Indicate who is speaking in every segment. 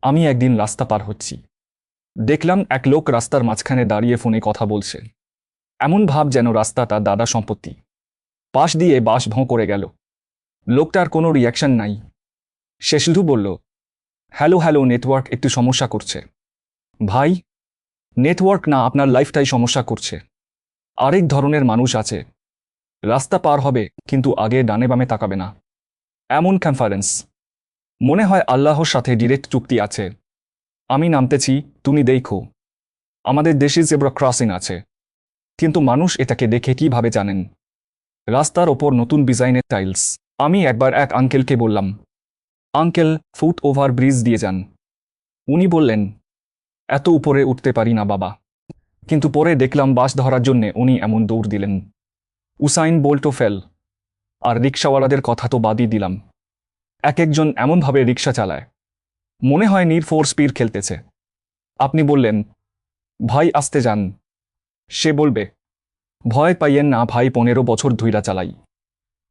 Speaker 1: আমি একদিন রাস্তা পার হচ্ছি, দেখলাম এক লোক রাস্তার মাঝখানে দাঁড়িয়ে ফোনে কথা বলছে। এমন ভাব যেন রাস্তা তার দাদা সম্পত্তি। পাশ দিয়ে বাস ভোঁ করে গেল। লোকটার কোনো রিয়াকশন নাই। সে শুধু বলল, হ্যালো হ্যালো, নেটওয়ার্ক একটু সমস্যা করছে। ভাই, নেটওয়ার্ক না, আপনার লাইফটাই সমস্যা করছে। আরেক ধরনের মানুষ আছে, রাস্তা পার হবে কিন্তু আগে ডানে বামে তাকাবে না। এমন কনফারেন্স, মনে হয় আল্লাহর সাথে ডিরেক্ট চুক্তি আছে। আমি নামতেছি, তুমি দেখো। আমাদের দেশে জেব্রা ক্রসিং আছে, কিন্তু মানুষ এটাকে দেখে কিভাবে জানেন? রাস্তার ওপর নতুন ডিজাইনের টাইলস। আমি একবার এক আঙ্কেলকে বললাম, আঙ্কেল, ফুট ওভার ব্রিজ দিয়ে যান। উনি বললেন, এত উপরে উঠতে পারি না বাবা। কিন্তু পরে দেখলাম বাস ধরার জন্যে উনি এমন দৌড় দিলেন, উসাইন বোল্টও ফেল। আর রিক্সাওয়ালাদের কথা তো বাদই দিলাম। এক একজন এমনভাবে রিক্সা চালায়, মনে হয় নির ফোর স্পিড খেলতেছে। আপনি বললেন, ভাই আসতে যান। সে বলবে, ভয় পাইয়েন না ভাই, 15 বছর ধইরা চালাই।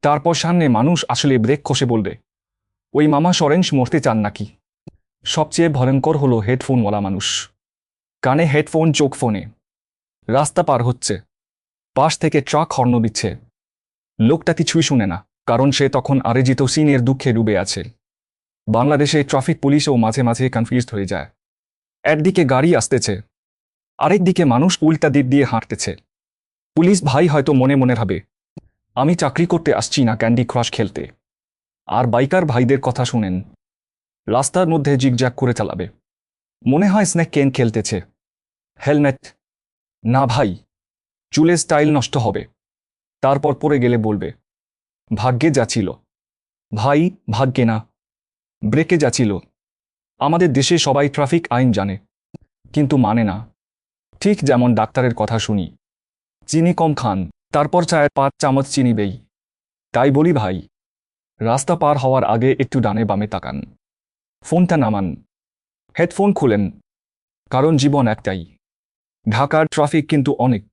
Speaker 1: তারপর সামনে মানুষ আসলে ব্রেক কষে বলবে, ওই মামা সরেঞ্জ মরতে চান নাকি? সবচেয়ে ভয়ঙ্কর হলো হেডফোনওয়ালা মানুষ। কানে হেডফোন, চোখ ফোনে, রাস্তা পার হচ্ছে, পাশ থেকে ট্রাক হর্ন দিচ্ছে। লোকটা কিছুই শুনে না, কারণ সে তখন আরেজিত সিনের দুঃখে ডুবে আছে। বাংলাদেশে ট্রাফিক পুলিশও মাঝে মাঝে কনফিউজড হয়ে যায়। একদিকে গাড়ি আসতেছে, আরেকদিকে মানুষ উল্টা দিক দিয়ে হাঁটতেছে। পুলিশ ভাই হয়তো মনে মনে ভাবে, আমি চাকরি করতে আসছি না ক্যান্ডি ক্রাশ খেলতে। আর বাইকার ভাইদের কথা শুনেন, রাস্তার মধ্যে জিগজ্যাগ করে চালাবে, মনে হয় স্নেক কেন খেলতেছে। হেলমেট না ভাই, চুলের স্টাইল নষ্ট হবে। তারপর পড়ে গেলে বলবে, ভাগ্যে যাচ্ছিল। ভাই, ভাগ্যে না, ব্রেকে যাচ্ছিল। আমাদের দেশে সবাই ট্রাফিক আইন জানে, কিন্তু মানে না। ঠিক যেমন ডাক্তারের কথা শুনি, চিনি কম খান, তারপর চায়ের 5 চামচ চিনি দেই। তাই বলি ভাই, রাস্তা পার হওয়ার আগে একটু ডানে বামে তাকান, ফোনটা নামান, হেডফোন খুলেন। কারণ জীবন একটাই। ঢাকার ট্রাফিক কিন্তু অনেক।